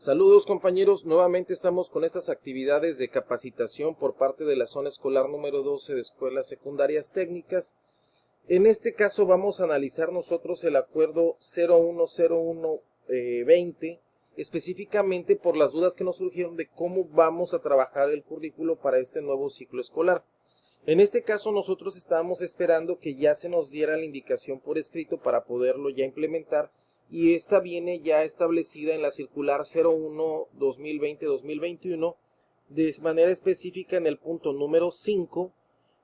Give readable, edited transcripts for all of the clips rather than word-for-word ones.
Saludos compañeros, nuevamente estamos con estas actividades de capacitación por parte de la zona escolar número 12 de Escuelas Secundarias Técnicas. En este caso vamos a analizar nosotros el acuerdo 010120, específicamente por las dudas que nos surgieron de cómo vamos a trabajar el currículo para este nuevo ciclo escolar. En este caso nosotros estábamos esperando que ya se nos diera la indicación por escrito para poderlo ya implementar, y esta viene ya establecida en la circular 01-2020-2021 de manera específica en el punto número 5,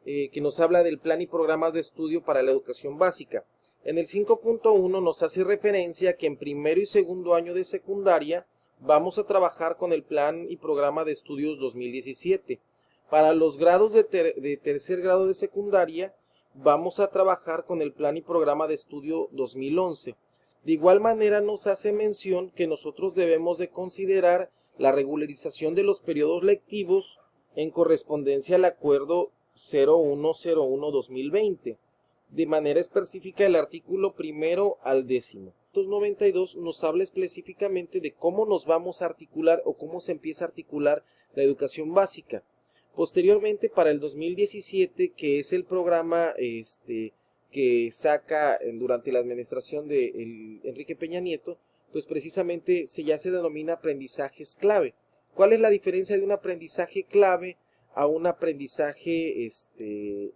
que nos habla del plan y programas de estudio para la educación básica. En el 5.1 nos hace referencia que en primero y segundo año de secundaria vamos a trabajar con el plan y programa de estudios 2017. Para los grados de tercer grado de secundaria vamos a trabajar con el plan y programa de estudio 2011. De igual manera nos hace mención que nosotros debemos de considerar la regularización de los periodos lectivos en correspondencia al acuerdo 0101-2020. De manera específica el artículo primero al 10º. 92 nos habla específicamente de cómo nos vamos a articular o cómo se empieza a articular la educación básica. Posteriormente, para el 2017, que es el programa que saca durante la administración de Enrique Peña Nieto, pues precisamente ya se denomina aprendizajes clave. ¿Cuál es la diferencia de un aprendizaje clave a un aprendizaje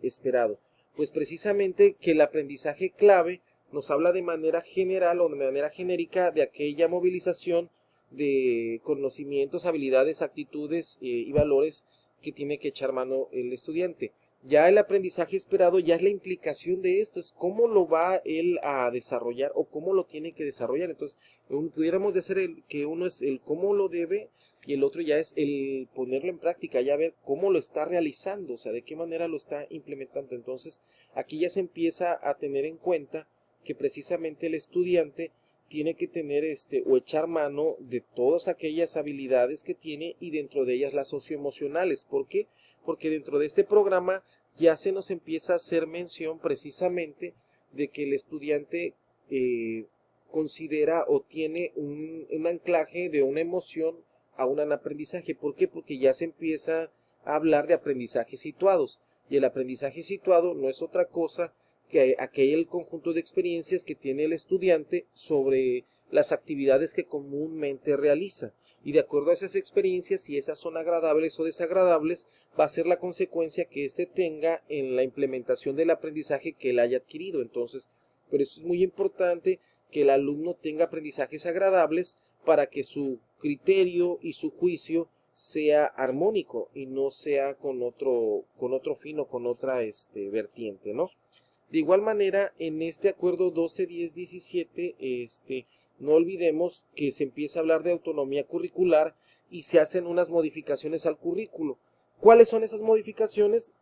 esperado? Pues precisamente que el aprendizaje clave nos habla de manera general o de manera genérica de aquella movilización de conocimientos, habilidades, actitudes y valores que tiene que echar mano el estudiante. Ya el aprendizaje esperado ya es la implicación de esto, es cómo lo va él a desarrollar o cómo lo tiene que desarrollar. Entonces, pudiéramos decir que uno es el cómo lo debe y el otro ya es el ponerlo en práctica, ya ver cómo lo está realizando, o sea, de qué manera lo está implementando. Entonces, aquí ya se empieza a tener en cuenta que precisamente el estudiante tiene que tener o echar mano de todas aquellas habilidades que tiene y dentro de ellas las socioemocionales. ¿Por qué? Porque dentro de este programa ya se nos empieza a hacer mención precisamente de que el estudiante considera o tiene un anclaje de una emoción a un aprendizaje. ¿Por qué? Porque ya se empieza a hablar de aprendizajes situados, y el aprendizaje situado no es otra cosa que aquel conjunto de experiencias que tiene el estudiante sobre las actividades que comúnmente realiza. Y de acuerdo a esas experiencias, si esas son agradables o desagradables, va a ser la consecuencia que éste tenga en la implementación del aprendizaje que él haya adquirido. Entonces, por eso es muy importante que el alumno tenga aprendizajes agradables para que su criterio y su juicio sea armónico y no sea con otro fin o con otra vertiente, ¿no? De igual manera, en este acuerdo 12-10-17, no olvidemos que se empieza a hablar de autonomía curricular y se hacen unas modificaciones al currículo. ¿Cuáles son esas modificaciones?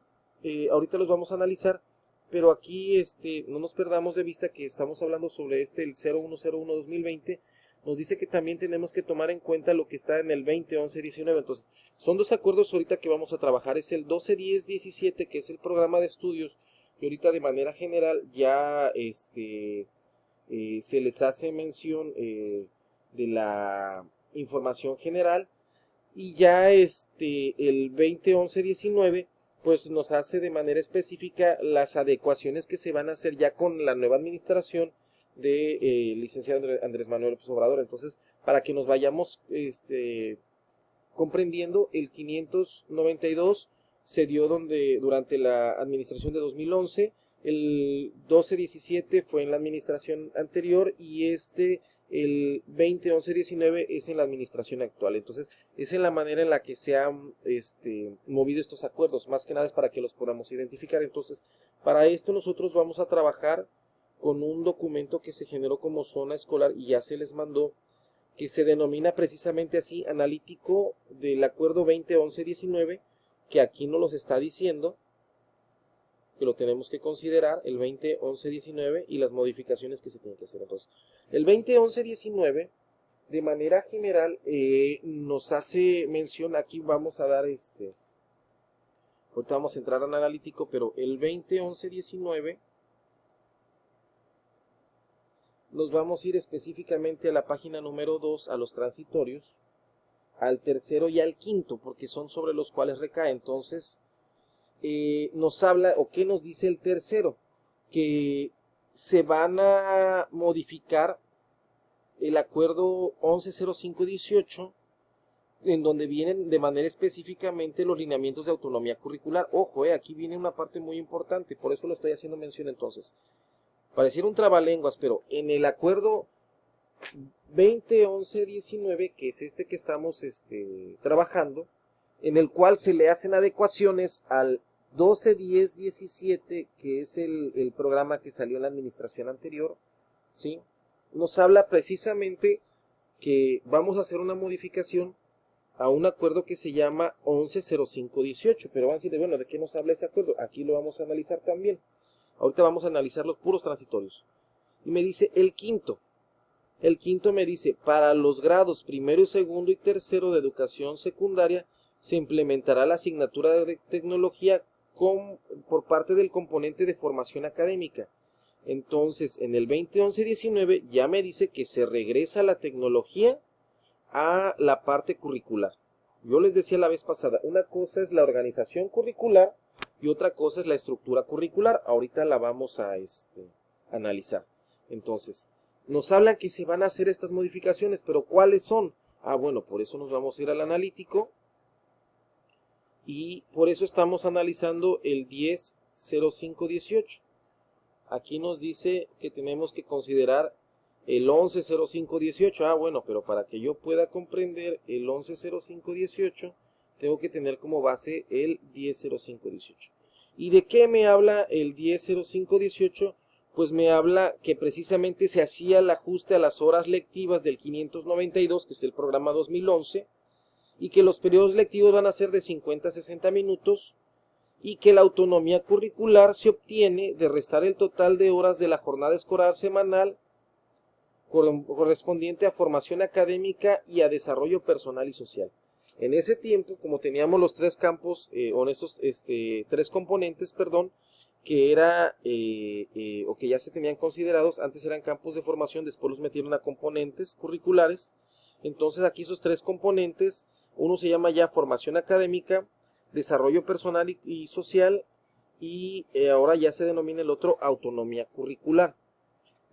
Ahorita los vamos a analizar, pero aquí no nos perdamos de vista que estamos hablando sobre el 0101-2020. Nos dice que también tenemos que tomar en cuenta lo que está en el 20-11-19. Entonces, son dos acuerdos ahorita que vamos a trabajar. Es el 12-10-17, que es el programa de estudios, y ahorita de manera general ya se les hace mención de la información general, y ya el 20-11-19 pues nos hace de manera específica las adecuaciones que se van a hacer ya con la nueva administración de licenciado Andrés Manuel López Obrador. Entonces, para que nos vayamos comprendiendo, el 592 se dio durante la administración de 2011, el 12-17 fue en la administración anterior, y el 20-11-19 es en la administración actual. Entonces, es en la manera en la que se han movido estos acuerdos. Más que nada es para que los podamos identificar. Entonces, para esto nosotros vamos a trabajar con un documento que se generó como zona escolar y ya se les mandó, que se denomina precisamente así, analítico del acuerdo 20-11-19, que aquí nos los está diciendo, que lo tenemos que considerar, el 20-11-19 y las modificaciones que se tienen que hacer. Entonces, el 20-11-19, de manera general, nos hace mención, aquí vamos a dar ahorita vamos a entrar en analítico, pero el 20-11-19 nos vamos a ir específicamente a la página número 2, a los transitorios. al tercero y al quinto, porque son sobre los cuales recae. Entonces, nos habla, o qué nos dice el tercero, que se van a modificar el acuerdo 110518, en donde vienen de manera específicamente los lineamientos de autonomía curricular. Ojo, aquí viene una parte muy importante, por eso lo estoy haciendo mención. Entonces, pareciera un trabalenguas, pero en el acuerdo 2011-19, que es este que estamos trabajando, en el cual se le hacen adecuaciones al 12-10-17, que es el programa que salió en la administración anterior, ¿sí? Nos habla precisamente que vamos a hacer una modificación a un acuerdo que se llama 110518, pero van a decir, bueno, ¿de qué nos habla ese acuerdo? Aquí lo vamos a analizar también. Ahorita vamos a analizar los puros transitorios. Y me dice el quinto me dice, para los grados primero, segundo y tercero de educación secundaria, se implementará la asignatura de tecnología por parte del componente de formación académica. Entonces, en el 2011-19 ya me dice que se regresa la tecnología a la parte curricular. Yo les decía la vez pasada, una cosa es la organización curricular y otra cosa es la estructura curricular. Ahorita la vamos a analizar. Entonces, nos hablan que se van a hacer estas modificaciones, pero ¿cuáles son? Bueno, por eso nos vamos a ir al analítico y por eso estamos analizando el 10-05-18. Aquí nos dice que tenemos que considerar el 11-05-18. Bueno, pero para que yo pueda comprender el 11-05-18, tengo que tener como base el 10-05-18. ¿Y de qué me habla el 10-05-18? Pues me habla que precisamente se hacía el ajuste a las horas lectivas del 592, que es el programa 2011, y que los periodos lectivos van a ser de 50 a 60 minutos, y que la autonomía curricular se obtiene de restar el total de horas de la jornada escolar semanal correspondiente a formación académica y a desarrollo personal y social. En ese tiempo, como teníamos los tres campos, tres componentes, perdón, que era, o que ya se tenían considerados, antes eran campos de formación, después los metieron a componentes curriculares. Entonces aquí esos tres componentes, uno se llama ya formación académica, desarrollo personal y social, y ahora ya se denomina el otro autonomía curricular.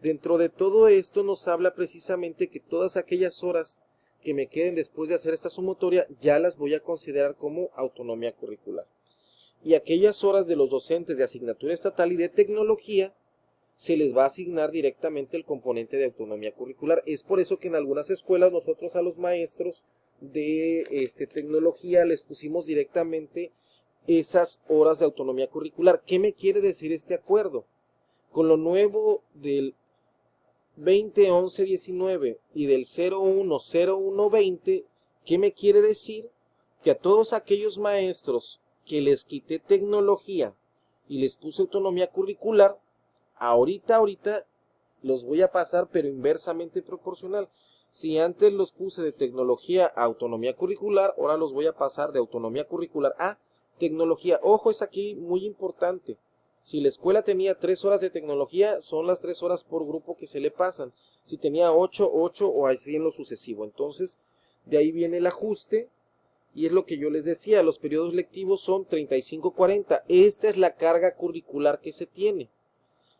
Dentro de todo esto nos habla precisamente que todas aquellas horas que me queden después de hacer esta sumatoria ya las voy a considerar como autonomía curricular. Y aquellas horas de los docentes de asignatura estatal y de tecnología se les va a asignar directamente el componente de autonomía curricular. Es por eso que en algunas escuelas nosotros a los maestros de tecnología les pusimos directamente esas horas de autonomía curricular. ¿Qué me quiere decir este acuerdo? Con lo nuevo del 2011-19 y del 01-01-20, ¿qué me quiere decir? Que a todos aquellos maestros que les quité tecnología y les puse autonomía curricular, ahorita los voy a pasar, pero inversamente proporcional. Si antes los puse de tecnología a autonomía curricular, ahora los voy a pasar de autonomía curricular a tecnología. Ojo, es aquí muy importante. Si la escuela tenía 3 horas de tecnología, son las 3 horas por grupo que se le pasan. Si tenía 8, 8 o así en lo sucesivo. Entonces, de ahí viene el ajuste. Y es lo que yo les decía, los periodos lectivos son 35-40. Esta es la carga curricular que se tiene.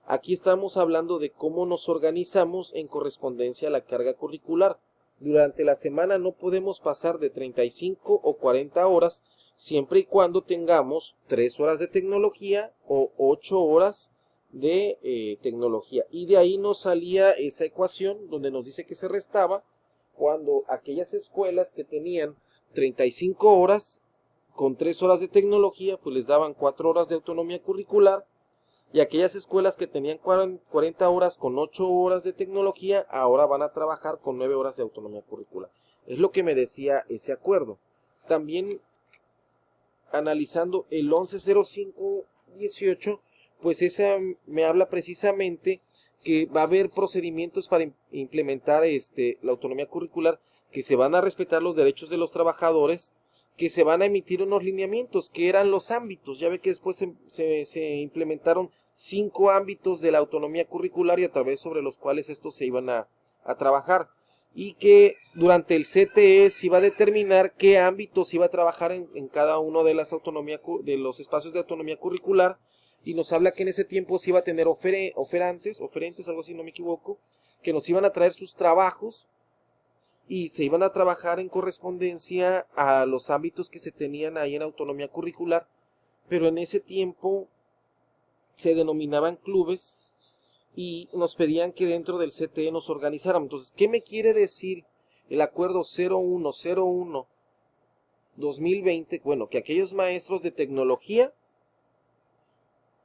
Aquí estamos hablando de cómo nos organizamos en correspondencia a la carga curricular. Durante la semana no podemos pasar de 35 o 40 horas, siempre y cuando tengamos 3 horas de tecnología o 8 horas de tecnología. Y de ahí nos salía esa ecuación donde nos dice que se restaba cuando aquellas escuelas que tenían 35 horas con 3 horas de tecnología, pues les daban 4 horas de autonomía curricular, y aquellas escuelas que tenían 40 horas con 8 horas de tecnología, ahora van a trabajar con 9 horas de autonomía curricular. Es lo que me decía ese acuerdo. También analizando el 110518, pues esa me habla precisamente que va a haber procedimientos para implementar la autonomía curricular, que se van a respetar los derechos de los trabajadores, que se van a emitir unos lineamientos, que eran los ámbitos. Ya ve que después se implementaron 5 ámbitos de la autonomía curricular y a través sobre los cuales estos se iban a trabajar. y que durante el CTE se iba a determinar qué ámbitos iba a trabajar en cada uno de de los espacios de autonomía curricular, y nos habla que en ese tiempo se iba a tener oferentes, algo así, no me equivoco, que nos iban a traer sus trabajos y se iban a trabajar en correspondencia a los ámbitos que se tenían ahí en autonomía curricular, pero en ese tiempo se denominaban clubes y nos pedían que dentro del CTE nos organizáramos. Entonces, ¿qué me quiere decir el acuerdo 0101-2020? Bueno, que aquellos maestros de tecnología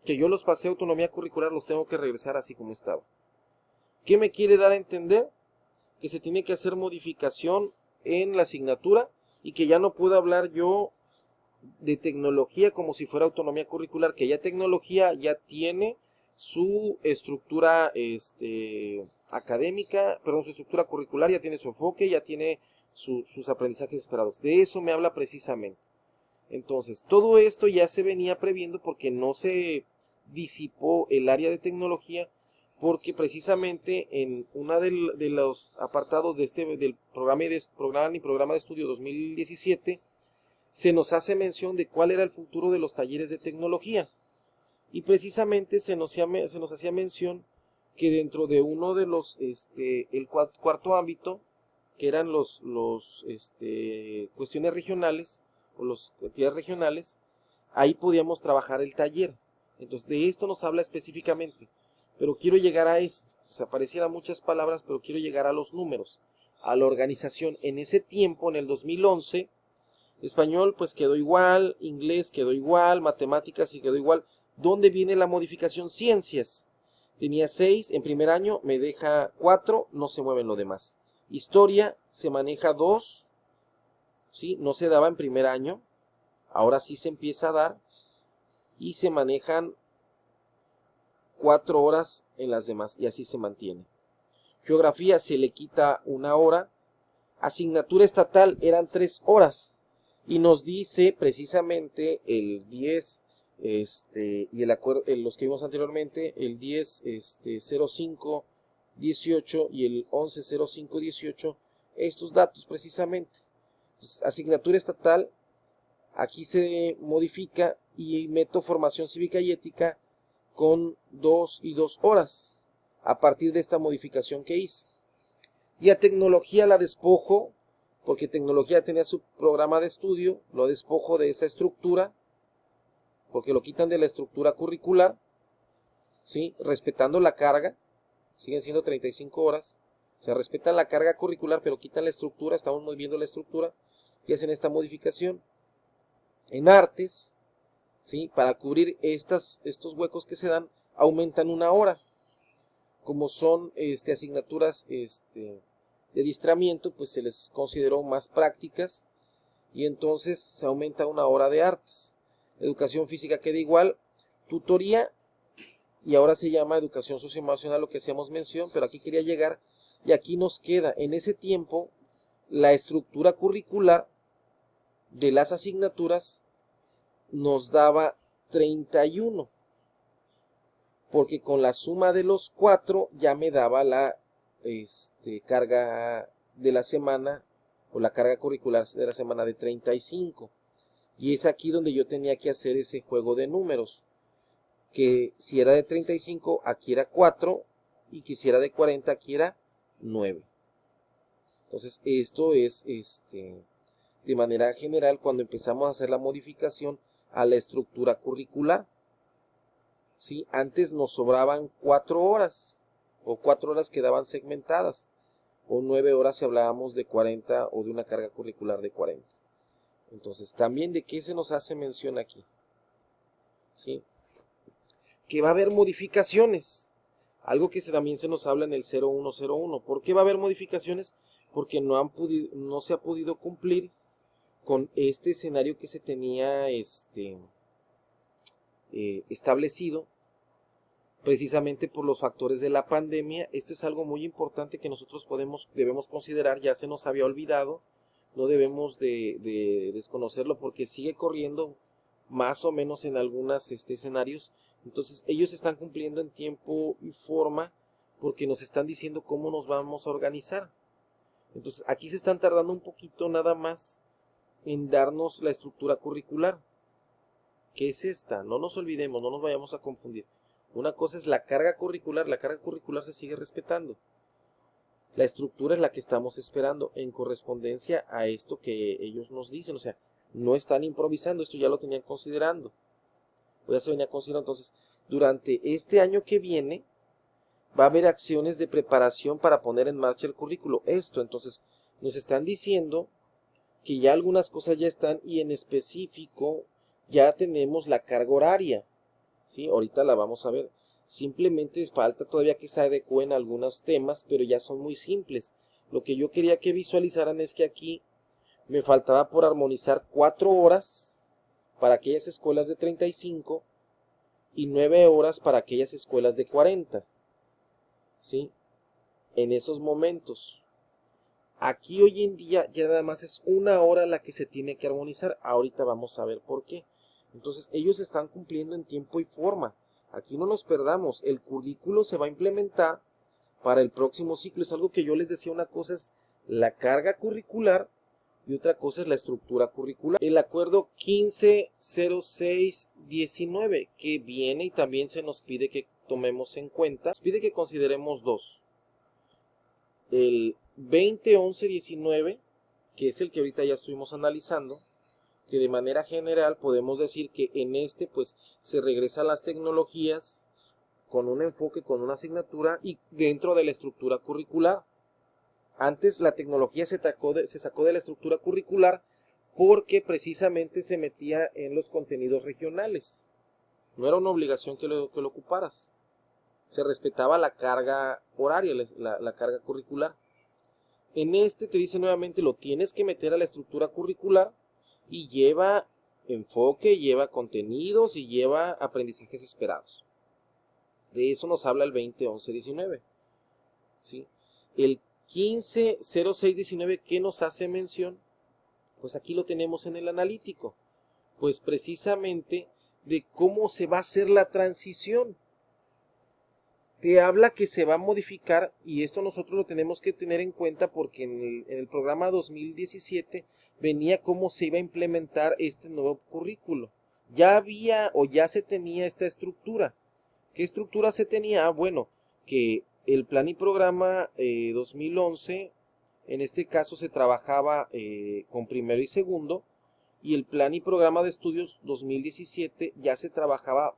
que yo los pasé a autonomía curricular los tengo que regresar así como estaba. ¿Qué me quiere dar a entender? Que se tiene que hacer modificación en la asignatura y que ya no puedo hablar yo de tecnología como si fuera autonomía curricular, que ya tecnología ya tiene su estructura académica, perdón, su estructura curricular, ya tiene su enfoque, ya tiene sus aprendizajes esperados. De eso me habla precisamente. Entonces, todo esto ya se venía previendo porque no se disipó el área de tecnología, porque precisamente en una de los apartados del programa de estudio 2017 se nos hace mención de cuál era el futuro de los talleres de tecnología, y precisamente se nos hacía mención que dentro de uno de los el cuarto ámbito, que eran cuestiones regionales o las actividades regionales, ahí podíamos trabajar el taller. Entonces de esto nos habla específicamente, pero quiero llegar a esto. O sea, parecieran muchas palabras, pero quiero llegar a los números, a la organización. En ese tiempo, en el 2011, español pues quedó igual, inglés quedó igual, matemáticas sí quedó igual. ¿Dónde viene la modificación? Ciencias. Tenía 6 en primer año, me deja 4, no se mueven lo demás. Historia se maneja 2, ¿sí? No se daba en primer año, ahora sí se empieza a dar, y se manejan 4 horas en las demás, y así se mantiene. Geografía se le quita 1 hora, asignatura estatal eran 3 horas, y nos dice precisamente el 10, y el acuerdo, los que vimos anteriormente, el 10, 05, 18 y el 11, 05, 18, estos datos precisamente. Entonces, asignatura estatal, aquí se modifica y meto formación cívica y ética con 2 y 2 horas, a partir de esta modificación que hice. Y a tecnología la despojo, porque tecnología tenía su programa de estudio, lo despojo de esa estructura, porque lo quitan de la estructura curricular, ¿sí? Respetando la carga, siguen siendo 35 horas, se respeta la carga curricular, pero quitan la estructura, estamos moviendo la estructura, y hacen esta modificación. En artes, ¿sí? Para cubrir estos huecos que se dan, aumentan 1 hora, como son asignaturas de adiestramiento, pues se les consideró más prácticas, y entonces se aumenta 1 hora de artes. Educación física queda igual, tutoría, y ahora se llama educación socioemocional, lo que hacíamos mención, pero aquí quería llegar, y aquí nos queda en ese tiempo la estructura curricular de las asignaturas nos daba 31, porque con la suma de los 4 ya me daba la carga de la semana, o la carga curricular de la semana de 35. Y es aquí donde yo tenía que hacer ese juego de números, que si era de 35, aquí era 4, y que si era de 40, aquí era 9. Entonces esto es de manera general cuando empezamos a hacer la modificación a la estructura curricular. ¿Sí? Antes nos sobraban 4 horas, o 4 horas quedaban segmentadas, o 9 horas si hablábamos de 40 o de una carga curricular de 40. Entonces, también de qué se nos hace mención aquí, ¿sí? Que va a haber modificaciones, algo que también se nos habla en el 0101. ¿Por qué va a haber modificaciones? Porque no se ha podido cumplir con este escenario que se tenía establecido, precisamente por los factores de la pandemia. Esto es algo muy importante que nosotros debemos considerar, ya se nos había olvidado, no debemos de desconocerlo, porque sigue corriendo más o menos en algunos escenarios. Entonces ellos están cumpliendo en tiempo y forma, porque nos están diciendo cómo nos vamos a organizar. Entonces aquí se están tardando un poquito nada más en darnos la estructura curricular. ¿Qué es esta? No nos olvidemos, no nos vayamos a confundir. Una cosa es la carga curricular se sigue respetando. La estructura es la que estamos esperando en correspondencia a esto que ellos nos dicen. O sea, no están improvisando, esto ya lo tenían considerando. O ya se venía considerando. Entonces, durante este año que viene, va a haber acciones de preparación para poner en marcha el currículo. Entonces, nos están diciendo que ya algunas cosas ya están y en específico ya tenemos la carga horaria. ¿Sí? Ahorita la vamos a ver. Simplemente falta todavía que se adecúen algunos temas, pero ya son muy simples. Lo que yo quería que visualizaran es que aquí me faltaba por armonizar 4 horas para aquellas escuelas de 35 y 9 horas para aquellas escuelas de 40. ¿Sí? En esos momentos. Aquí hoy en día ya nada más es 1 hora la que se tiene que armonizar. Ahorita vamos a ver por qué. Entonces ellos están cumpliendo en tiempo y forma. Aquí no nos perdamos, el currículo se va a implementar para el próximo ciclo. Es algo que yo les decía, una cosa es la carga curricular y otra cosa es la estructura curricular. El acuerdo 150619 que viene y también se nos pide que tomemos en cuenta, nos pide que consideremos dos. El 201119, que es el que ahorita ya estuvimos analizando, que de manera general podemos decir que en este pues se regresa a las tecnologías con un enfoque, con una asignatura y dentro de la estructura curricular. Antes la tecnología se sacó de la estructura curricular porque precisamente se metía en los contenidos regionales. No era una obligación que lo ocuparas. Se respetaba la carga horaria, la carga curricular. En este te dice nuevamente, lo tienes que meter a la estructura curricular y lleva enfoque, lleva contenidos y lleva aprendizajes esperados. De eso nos habla el 201119. ¿Sí? El 150619, ¿qué nos hace mención? Pues aquí lo tenemos en el analítico. Pues precisamente de cómo se va a hacer la transición. Te habla que se va a modificar, y esto nosotros lo tenemos que tener en cuenta porque en el programa 2017 venía cómo se iba a implementar este nuevo currículo. Ya había o ya se tenía esta estructura. ¿Qué estructura se tenía? Bueno, que el plan y programa 2011, en este caso se trabajaba con primero y segundo, y el plan y programa de estudios 2017 ya se trabajaba,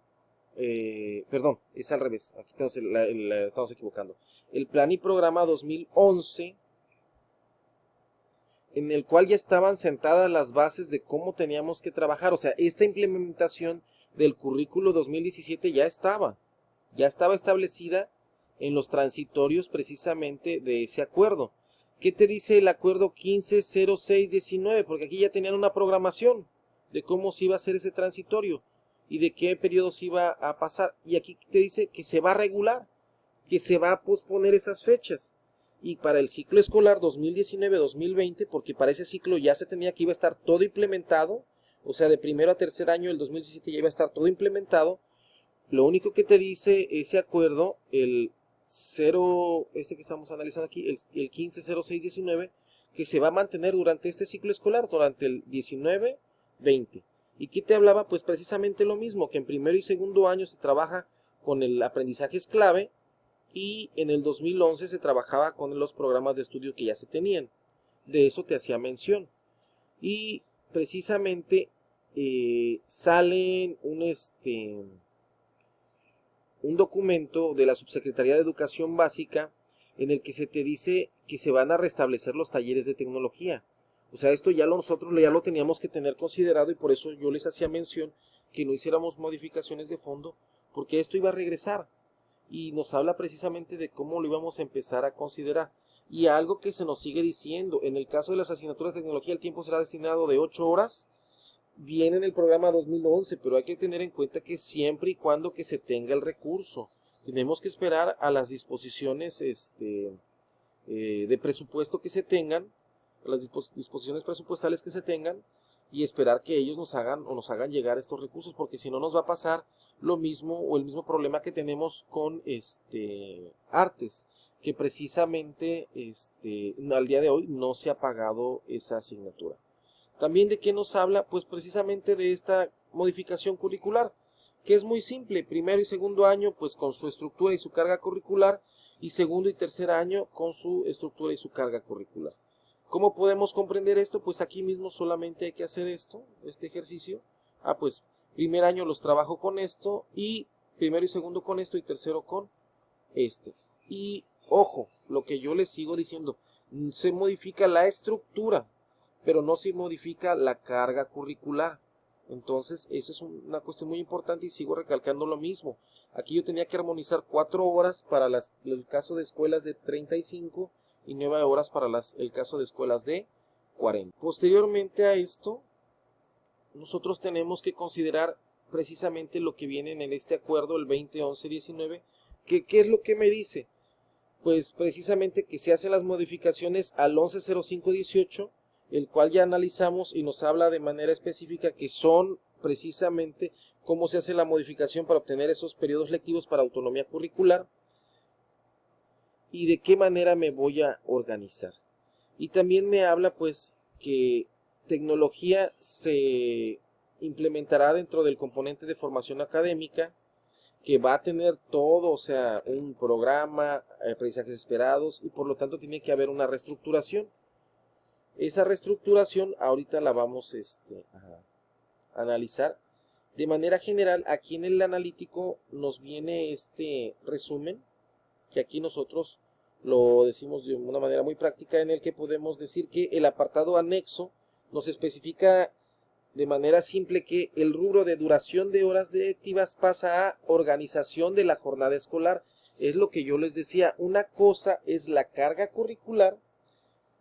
perdón, es al revés, aquí estamos equivocando. El plan y programa 2011, en el cual ya estaban sentadas las bases de cómo teníamos que trabajar. O sea, esta implementación del currículo 2017 ya estaba establecida en los transitorios precisamente de ese acuerdo. ¿Qué te dice el acuerdo 150619? Porque aquí ya tenían una programación de cómo se iba a hacer ese transitorio y de qué periodos iba a pasar. Y aquí te dice que se va a regular, que se va a posponer esas fechas. Y para el ciclo escolar 2019-2020, porque para ese ciclo ya se tenía que iba a estar todo implementado, o sea, de primero a tercer año del 2017 ya iba a estar todo implementado. Lo único que te dice ese acuerdo, el 0, este que estamos analizando aquí, el 150619, que se va a mantener durante este ciclo escolar, durante el 19-20. ¿Y qué te hablaba? Pues precisamente lo mismo, que en primero y segundo año se trabaja con el aprendizaje clave y en el 2011 se trabajaba con los programas de estudio que ya se tenían. De eso te hacía mención. Y precisamente salen un documento de la Subsecretaría de Educación Básica en el que se te dice que se van a restablecer los talleres de tecnología. O sea, esto nosotros ya lo teníamos que tener considerado y por eso yo les hacía mención que no hiciéramos modificaciones de fondo, porque esto iba a regresar y nos habla precisamente de cómo lo íbamos a empezar a considerar. Y algo que se nos sigue diciendo, en el caso de las asignaturas de tecnología, el tiempo será destinado de 8 horas, viene en el programa 2011, pero hay que tener en cuenta que siempre y cuando que se tenga el recurso. Tenemos que esperar a las disposiciones de presupuesto que se tengan, a las disposiciones presupuestales que se tengan, y esperar que ellos nos hagan llegar estos recursos, porque si no nos va a pasar lo mismo o el mismo problema que tenemos con artes, que precisamente al día de hoy no se ha pagado esa asignatura. También de qué nos habla, pues precisamente de esta modificación curricular, que es muy simple, primero y segundo año pues con su estructura y su carga curricular, y segundo y tercer año con su estructura y su carga curricular. ¿Cómo podemos comprender esto? Pues aquí mismo solamente hay que hacer este ejercicio. Pues primer año los trabajo con esto, y primero y segundo con esto, y tercero con este. Y ojo, lo que yo les sigo diciendo, se modifica la estructura, pero no se modifica la carga curricular. Entonces, eso es una cuestión muy importante y sigo recalcando lo mismo. Aquí yo tenía que armonizar 4 horas para el caso de escuelas de 35 y 9 horas para el caso de escuelas de 40. Posteriormente a esto, nosotros tenemos que considerar precisamente lo que viene en este acuerdo, el 2011-19, que ¿qué es lo que me dice? Pues precisamente que se hacen las modificaciones al 110518, el cual ya analizamos y nos habla de manera específica que son precisamente cómo se hace la modificación para obtener esos periodos lectivos para autonomía curricular y de qué manera me voy a organizar. Y también me habla pues que tecnología se implementará dentro del componente de formación académica, que va a tener todo, o sea, un programa, aprendizajes esperados, y por lo tanto tiene que haber una reestructuración. Esa reestructuración ahorita la vamos a analizar. De manera general, aquí en el analítico nos viene este resumen, que aquí nosotros lo decimos de una manera muy práctica, en el que podemos decir que el apartado anexo nos especifica de manera simple que el rubro de duración de horas lectivas pasa a organización de la jornada escolar. Es lo que yo les decía, una cosa es la carga curricular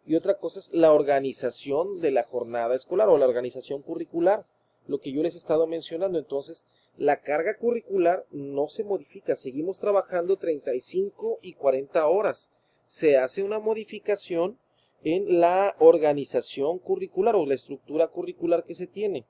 y otra cosa es la organización de la jornada escolar o la organización curricular, lo que yo les he estado mencionando. Entonces, la carga curricular no se modifica, seguimos trabajando 35 y 40 horas. Se hace una modificación en la organización curricular o la estructura curricular que se tiene.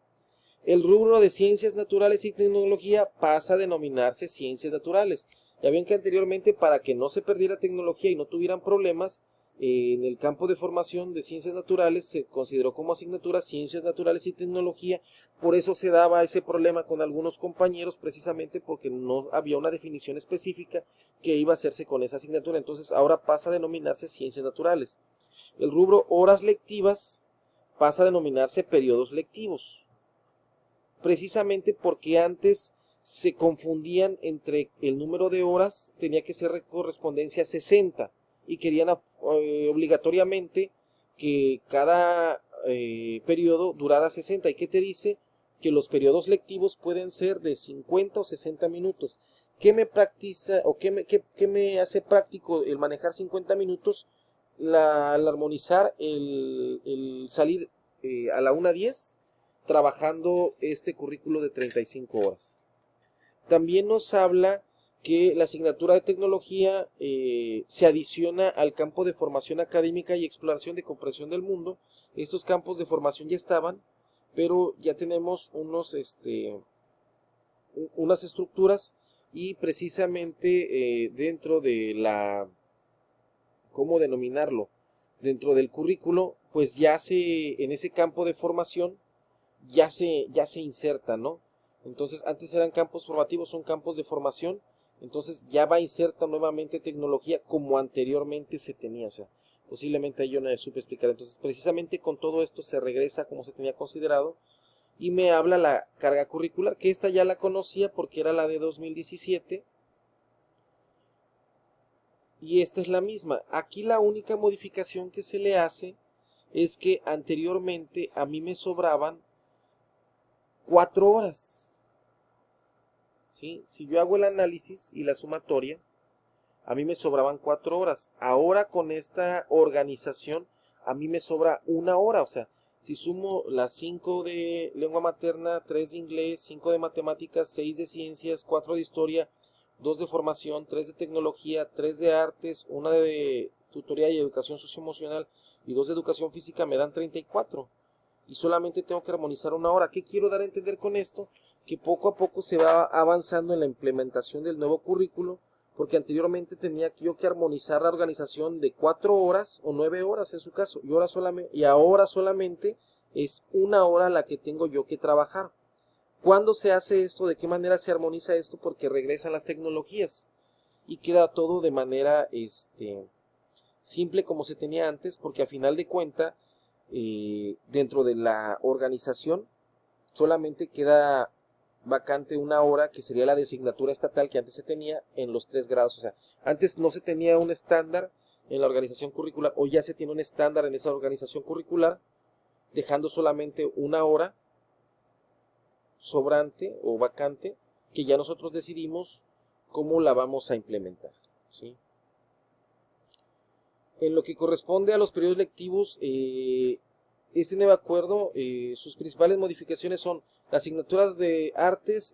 El rubro de ciencias naturales y tecnología pasa a denominarse ciencias naturales. Ya ven que anteriormente, para que no se perdiera tecnología y no tuvieran problemas, en el campo de formación de ciencias naturales se consideró como asignatura ciencias naturales y tecnología. Por eso se daba ese problema con algunos compañeros, precisamente porque no había una definición específica que iba a hacerse con esa asignatura. Entonces ahora pasa a denominarse ciencias naturales. El rubro horas lectivas pasa a denominarse periodos lectivos, precisamente porque antes se confundían entre el número de horas, tenía que ser correspondencia 60 y querían obligatoriamente que cada periodo durara 60. ¿Y qué te dice? Que los periodos lectivos pueden ser de 50 o 60 minutos. ¿Qué me qué me hace práctico el manejar 50 minutos? Al armonizar el salir a la 1:10 trabajando este currículo de 35 horas. También nos habla que la asignatura de tecnología se adiciona al campo de formación académica y exploración de comprensión del mundo. Estos campos de formación ya estaban, pero ya tenemos unas estructuras, y precisamente dentro de ¿cómo denominarlo? Dentro del currículo, pues ya en ese campo de formación ya se inserta, ¿no? Entonces, antes eran campos formativos, son campos de formación, entonces ya va a insertar nuevamente tecnología como anteriormente se tenía, o sea, posiblemente yo no supe explicar. Entonces, precisamente con todo esto se regresa como se tenía considerado, y me habla la carga curricular, que esta ya la conocía porque era la de 2017, y esta es la misma. Aquí la única modificación que se le hace es que anteriormente a mí me sobraban 4 horas. ¿Sí? Si yo hago el análisis y la sumatoria, a mí me sobraban 4 horas. Ahora con esta organización, a mí me sobra 1 hora. O sea, si sumo las 5 de lengua materna, 3 de inglés, 5 de matemáticas, 6 de ciencias, 4 de historia, 2 de formación, 3 de tecnología, 3 de artes, 1 de tutoría y educación socioemocional y 2 de educación física, me dan 34. Y solamente tengo que armonizar 1 hora. ¿Qué quiero dar a entender con esto? Que poco a poco se va avanzando en la implementación del nuevo currículo, porque anteriormente tenía yo que armonizar la organización de 4 horas o 9 horas en su caso, y ahora solamente es 1 hora la que tengo yo que trabajar. ¿Cuándo se hace esto? ¿De qué manera se armoniza esto? Porque regresan las tecnologías y queda todo de manera simple como se tenía antes, porque a final de cuenta, dentro de la organización solamente queda vacante 1 hora, que sería la designatura estatal que antes se tenía en los 3 grados. O sea, antes no se tenía un estándar en la organización curricular, o ya se tiene un estándar en esa organización curricular, dejando solamente 1 hora sobrante o vacante, que ya nosotros decidimos cómo la vamos a implementar, ¿sí? En lo que corresponde a los periodos lectivos, este nuevo acuerdo, sus principales modificaciones son las asignaturas de artes,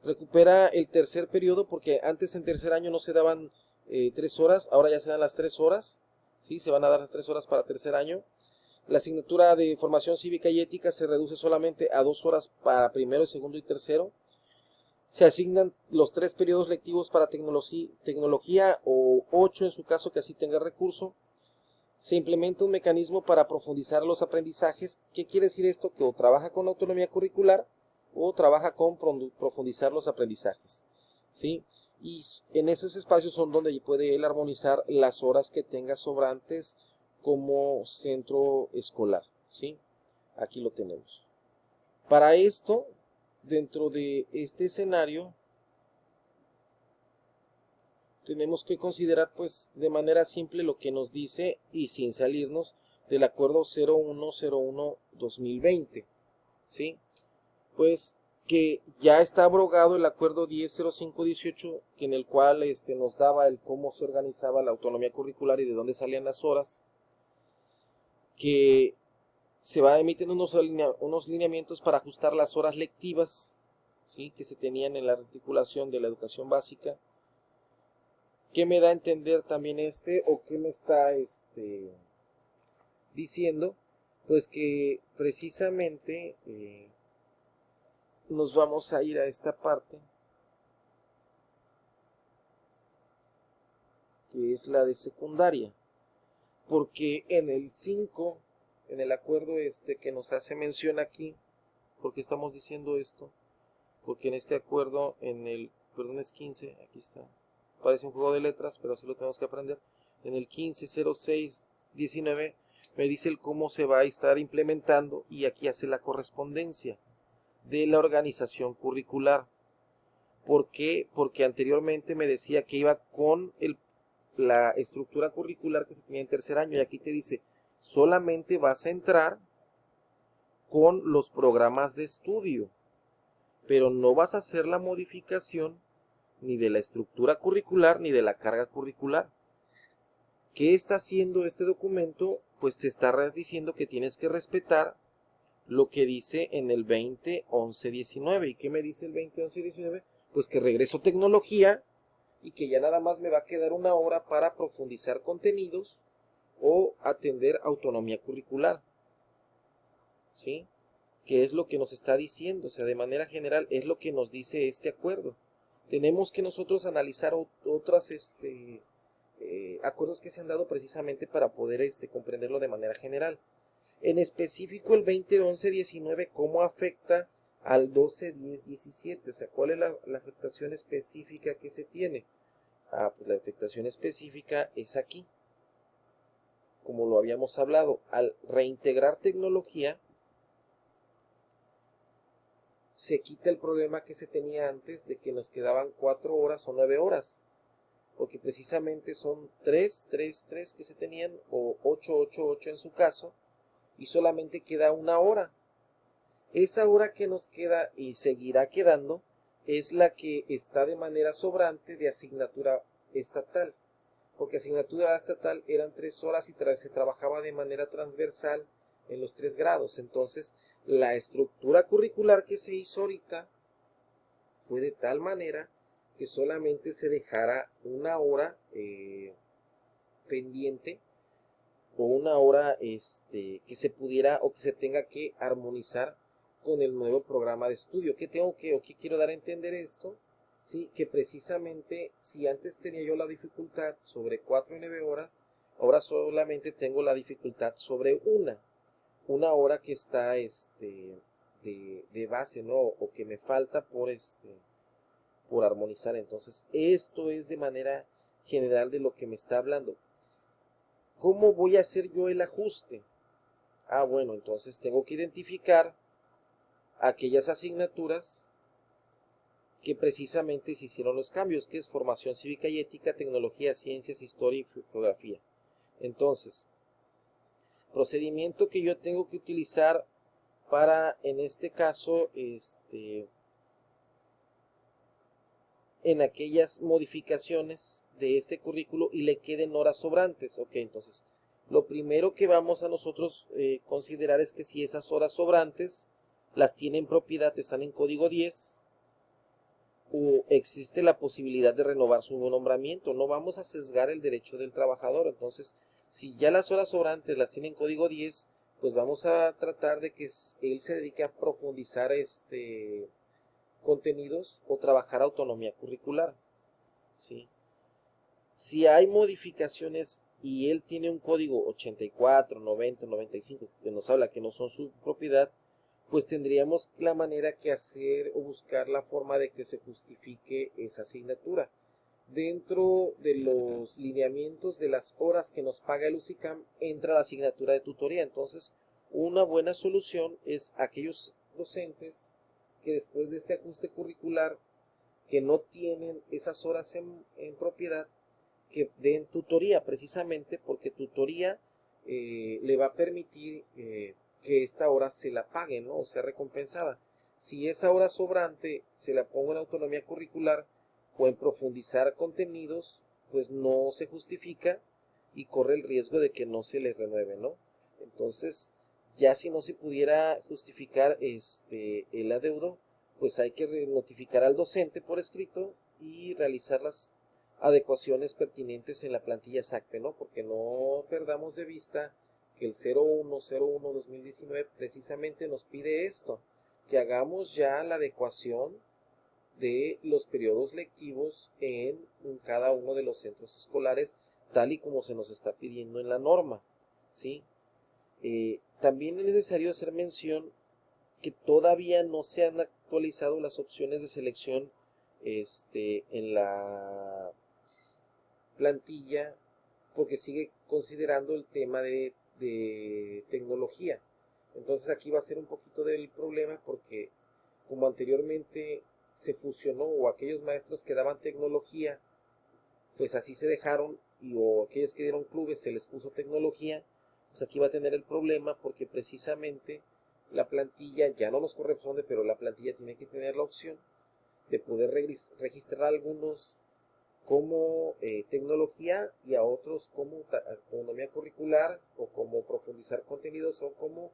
recupera el tercer periodo, porque antes en tercer año no se daban 3 horas, ahora ya se dan las 3 horas, ¿sí? Se van a dar las 3 horas para tercer año. La asignatura de formación cívica y ética se reduce solamente a 2 horas para primero, segundo y tercero. Se asignan los 3 periodos lectivos para tecnología o 8 en su caso que así tenga recurso. Se implementa un mecanismo para profundizar los aprendizajes. ¿Qué quiere decir esto? Que o trabaja con autonomía curricular o trabaja con profundizar los aprendizajes, ¿sí? Y en esos espacios son donde puede él armonizar las horas que tenga sobrantes como centro escolar, ¿sí? Aquí lo tenemos. Para esto, dentro de este escenario, tenemos que considerar pues de manera simple lo que nos dice y sin salirnos del acuerdo 0101-2020, ¿sí? Pues que ya está abrogado el acuerdo 1005-18, en el cual nos daba el cómo se organizaba la autonomía curricular y de dónde salían las horas, que se va a emitir unos lineamientos para ajustar las horas lectivas, ¿sí? Que se tenían en la articulación de la educación básica. ¿Qué me da a entender también o qué me está diciendo? Pues que precisamente nos vamos a ir a esta parte, que es la de secundaria, porque en el 5, en el acuerdo que nos hace mención aquí, porque estamos diciendo esto, porque en este acuerdo, perdón, es 15, aquí está, parece un juego de letras, pero así lo tenemos que aprender. En el 150619 me dice el cómo se va a estar implementando, y aquí hace la correspondencia de la organización curricular. ¿Por qué? Porque anteriormente me decía que iba con la estructura curricular que se tenía en tercer año, y aquí te dice, solamente vas a entrar con los programas de estudio, pero no vas a hacer la modificación ni de la estructura curricular ni de la carga curricular. ¿Qué está haciendo este documento? Pues te está diciendo que tienes que respetar lo que dice en el 2011-19. ¿Y qué me dice el 2011-19? Pues que regreso tecnología y que ya nada más me va a quedar 1 hora para profundizar contenidos o atender autonomía curricular, ¿sí? ¿Qué es lo que nos está diciendo? O sea, de manera general es lo que nos dice este acuerdo. Tenemos que nosotros analizar otras acuerdos que se han dado precisamente para poder comprenderlo de manera general. En específico el 2011-19, ¿cómo afecta al 12-10-17? O sea, ¿cuál es la afectación específica que se tiene? Pues la afectación específica es aquí. Como lo habíamos hablado, al reintegrar tecnología, se quita el problema que se tenía antes de que nos quedaban 4 horas o 9 horas. Porque precisamente son 3 que se tenían, o 8 en su caso, y solamente queda 1 hora. Esa hora que nos queda y seguirá quedando es la que está de manera sobrante de asignatura estatal, porque asignatura estatal eran 3 horas y se trabajaba de manera transversal en los 3 grados. Entonces, la estructura curricular que se hizo ahorita fue de tal manera que solamente se dejara 1 hora pendiente, o 1 hora que se pudiera o que se tenga que armonizar con el nuevo programa de estudio. ¿Qué tengo o qué quiero dar a entender esto? Sí, que precisamente si antes tenía yo la dificultad sobre 4 y 9 horas, ahora solamente tengo la dificultad sobre una hora que está de base, ¿no? O que me falta por armonizar. Entonces, esto es de manera general de lo que me está hablando. ¿Cómo voy a hacer yo el ajuste? Ah, bueno, entonces tengo que identificar aquellas asignaturas que precisamente se hicieron los cambios, que es formación cívica y ética, tecnología, ciencias, historia y geografía. Entonces, procedimiento que yo tengo que utilizar para, en este caso, en aquellas modificaciones de este currículo y le queden horas sobrantes. Ok, entonces, lo primero que vamos a nosotros considerar es que si esas horas sobrantes las tiene en propiedad, están en código 10, o existe la posibilidad de renovar su nombramiento. No vamos a sesgar el derecho del trabajador. Entonces, si ya las horas sobrantes las tiene en código 10, pues vamos a tratar de que él se dedique a profundizar contenidos o trabajar autonomía curricular. ¿Sí? Si hay modificaciones y él tiene un código 84, 90, 95 que nos habla que no son su propiedad, pues tendríamos la manera que hacer o buscar la forma de que se justifique esa asignatura. Dentro de los lineamientos de las horas que nos paga el UCICAM entra la asignatura de tutoría. Entonces, una buena solución es aquellos docentes que después de este ajuste curricular que no tienen esas horas en propiedad, que den tutoría, precisamente porque tutoría le va a permitir que esta hora se la pague, ¿no? O sea, recompensada. Si esa hora sobrante se la pongo en autonomía curricular o en profundizar contenidos, pues no se justifica y corre el riesgo de que no se le renueve, ¿no? Entonces, ya si no se pudiera justificar el adeudo, pues hay que notificar al docente por escrito y realizar las adecuaciones pertinentes en la plantilla SACPE, ¿no? Porque no perdamos de vista que el 01/01/2019 precisamente nos pide esto, que hagamos ya la adecuación de los periodos lectivos en cada uno de los centros escolares, tal y como se nos está pidiendo en la norma, ¿sí? También es necesario hacer mención que todavía no se han actualizado las opciones de selección en la plantilla, porque sigue considerando el tema de tecnología. Entonces aquí va a ser un poquito del problema, porque como anteriormente se fusionó, o aquellos maestros que daban tecnología pues así se dejaron, o aquellos que dieron clubes se les puso tecnología, pues aquí va a tener el problema, porque precisamente la plantilla ya no nos corresponde, pero la plantilla tiene que tener la opción de poder registrar a algunos como tecnología y a otros como autonomía curricular, o como profundizar contenidos, o como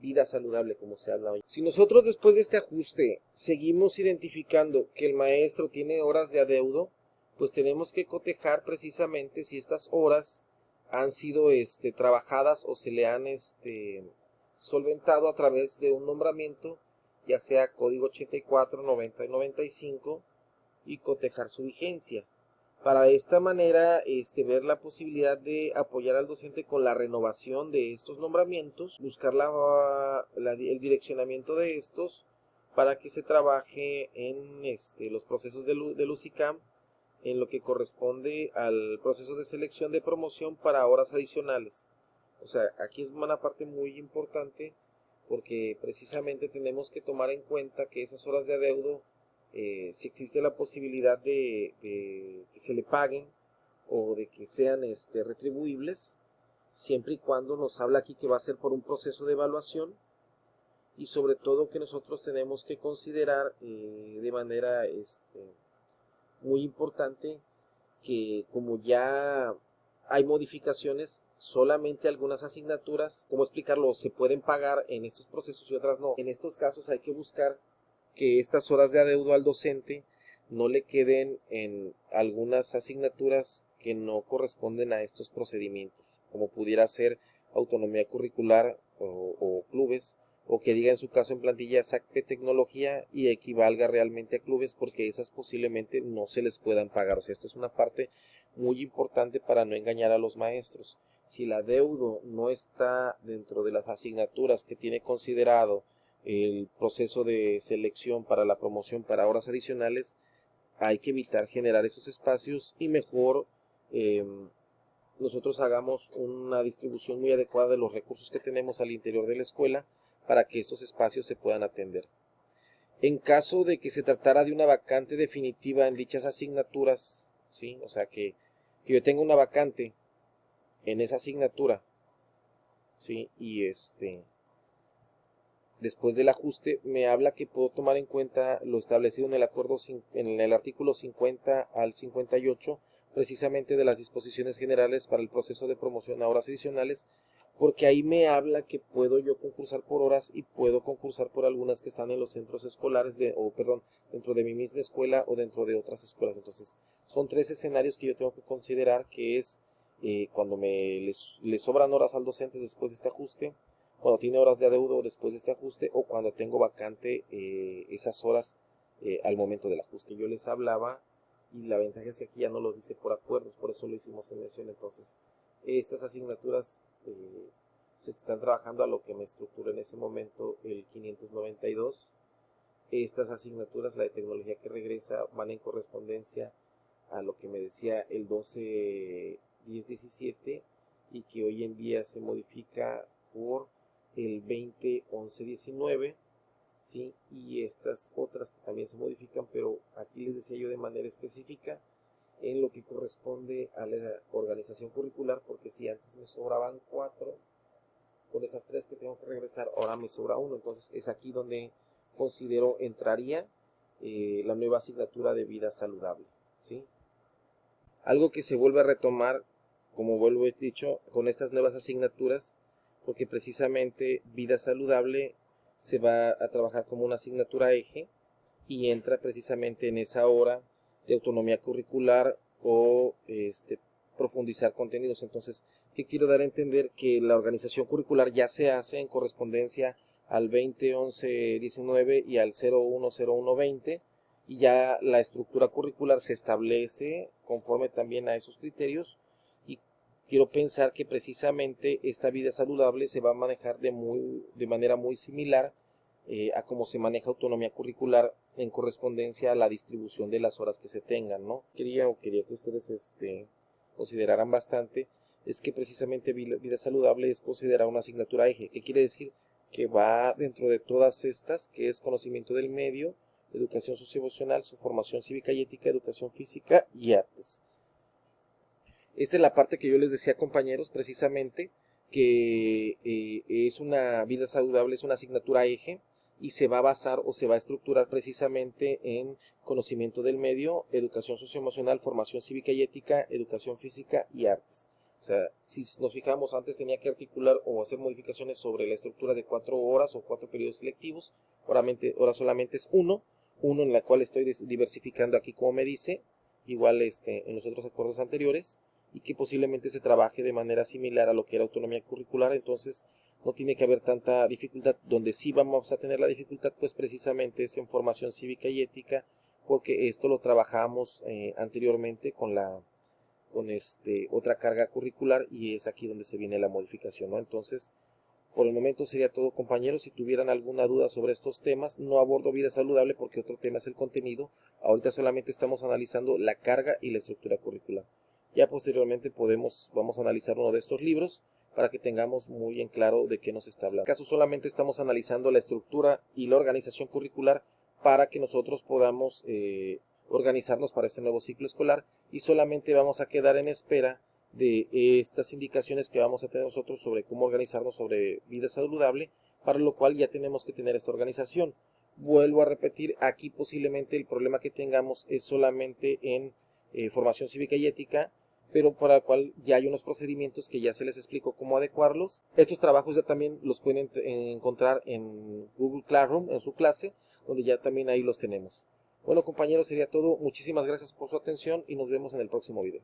vida saludable, como se habla hoy. Si nosotros después de este ajuste seguimos identificando que el maestro tiene horas de adeudo, pues tenemos que cotejar precisamente si estas horas han sido trabajadas o se le han solventado a través de un nombramiento, ya sea código 84, 90 y 95, y cotejar su vigencia. Para de esta manera ver la posibilidad de apoyar al docente con la renovación de estos nombramientos, buscar el direccionamiento de estos para que se trabaje en los procesos del UCICAM, en lo que corresponde al proceso de selección de promoción para horas adicionales. O sea, aquí es una parte muy importante, porque precisamente tenemos que tomar en cuenta que esas horas de adeudo, si existe la posibilidad de que se le paguen o de que sean retribuibles, siempre y cuando nos habla aquí que va a ser por un proceso de evaluación, y sobre todo que nosotros tenemos que considerar de manera muy importante que, como ya hay modificaciones, solamente algunas asignaturas, ¿cómo explicarlo?, se pueden pagar en estos procesos y otras no. En estos casos hay que buscar que estas horas de adeudo al docente no le queden en algunas asignaturas que no corresponden a estos procedimientos, como pudiera ser autonomía curricular o clubes, o que diga en su caso en plantilla SACP Tecnología y equivalga realmente a clubes, porque esas posiblemente no se les puedan pagar. O sea, esta es una parte muy importante para no engañar a los maestros. Si el adeudo no está dentro de las asignaturas que tiene considerado el proceso de selección para la promoción para horas adicionales, hay que evitar generar esos espacios y mejor nosotros hagamos una distribución muy adecuada de los recursos que tenemos al interior de la escuela para que estos espacios se puedan atender. En caso de que se tratara de una vacante definitiva en dichas asignaturas, ¿sí? O sea, que yo tenga una vacante en esa asignatura, ¿sí? Y después del ajuste me habla que puedo tomar en cuenta lo establecido en el acuerdo en el artículo 50 al 58, precisamente de las disposiciones generales para el proceso de promoción a horas adicionales, porque ahí me habla que puedo yo concursar por horas y puedo concursar por algunas que están en los centros escolares, dentro de mi misma escuela o dentro de otras escuelas. Entonces, son tres escenarios que yo tengo que considerar, que es cuando le sobran horas al docente después de este ajuste, cuando tiene horas de adeudo después de este ajuste, o cuando tengo vacante esas horas al momento del ajuste. Yo les hablaba, y la ventaja es que aquí ya no los dice por acuerdos, por eso lo hicimos en mención. Entonces, estas asignaturas se están trabajando a lo que me estructura en ese momento el 592. Estas asignaturas, la de tecnología que regresa, van en correspondencia a lo que me decía el 12-10-17 y que hoy en día se modifica por el 20-11-19, ¿sí? Y estas otras que también se modifican, pero aquí les decía yo de manera específica en lo que corresponde a la organización curricular, porque si antes me sobraban 4, con esas 3 que tengo que regresar, ahora me sobra 1. Entonces es aquí donde considero entraría la nueva asignatura de vida saludable, ¿sí? Algo que se vuelve a retomar, como vuelvo he dicho, con estas nuevas asignaturas, porque precisamente vida saludable se va a trabajar como una asignatura eje y entra precisamente en esa hora de autonomía curricular o profundizar contenidos. Entonces, ¿qué quiero dar a entender? Que la organización curricular ya se hace en correspondencia al 20-11-19 y al 01-01-20, y ya la estructura curricular se establece conforme también a esos criterios, y quiero pensar que precisamente esta vida saludable se va a manejar de manera muy similar a cómo se maneja autonomía curricular en correspondencia a la distribución de las horas que se tengan, ¿no? Quería que ustedes consideraran bastante, es que precisamente vida saludable es considerada una asignatura eje. ¿Qué quiere decir? Que va dentro de todas estas, que es conocimiento del medio, educación socioemocional, su formación cívica y ética, educación física y artes. Esta es la parte que yo les decía, compañeros, precisamente, que es una vida saludable, es una asignatura eje, y se va a basar o se va a estructurar precisamente en conocimiento del medio, educación socioemocional, formación cívica y ética, educación física y artes. O sea, si nos fijamos, antes tenía que articular o hacer modificaciones sobre la estructura de 4 horas o 4 periodos selectivos. Ahora solamente es uno en la cual estoy diversificando aquí, como me dice, igual en los otros acuerdos anteriores, y que posiblemente se trabaje de manera similar a lo que era autonomía curricular. Entonces no tiene que haber tanta dificultad. Donde sí vamos a tener la dificultad, pues precisamente es en formación cívica y ética, porque esto lo trabajamos anteriormente con otra carga curricular, y es aquí donde se viene la modificación, ¿no? Entonces, por el momento sería todo, compañeros. Si tuvieran alguna duda sobre estos temas, no abordo vida saludable porque otro tema es el contenido. Ahorita solamente estamos analizando la carga y la estructura curricular. Ya posteriormente vamos a analizar uno de estos libros para que tengamos muy en claro de qué nos está hablando. En este caso solamente estamos analizando la estructura y la organización curricular para que nosotros podamos organizarnos para este nuevo ciclo escolar, y solamente vamos a quedar en espera de estas indicaciones que vamos a tener nosotros sobre cómo organizarnos sobre vida saludable, para lo cual ya tenemos que tener esta organización. Vuelvo a repetir, aquí posiblemente el problema que tengamos es solamente en formación cívica y ética, pero para el cual ya hay unos procedimientos que ya se les explicó cómo adecuarlos. Estos trabajos ya también los pueden encontrar en Google Classroom, en su clase, donde ya también ahí los tenemos. Bueno, compañeros, sería todo. Muchísimas gracias por su atención y nos vemos en el próximo video.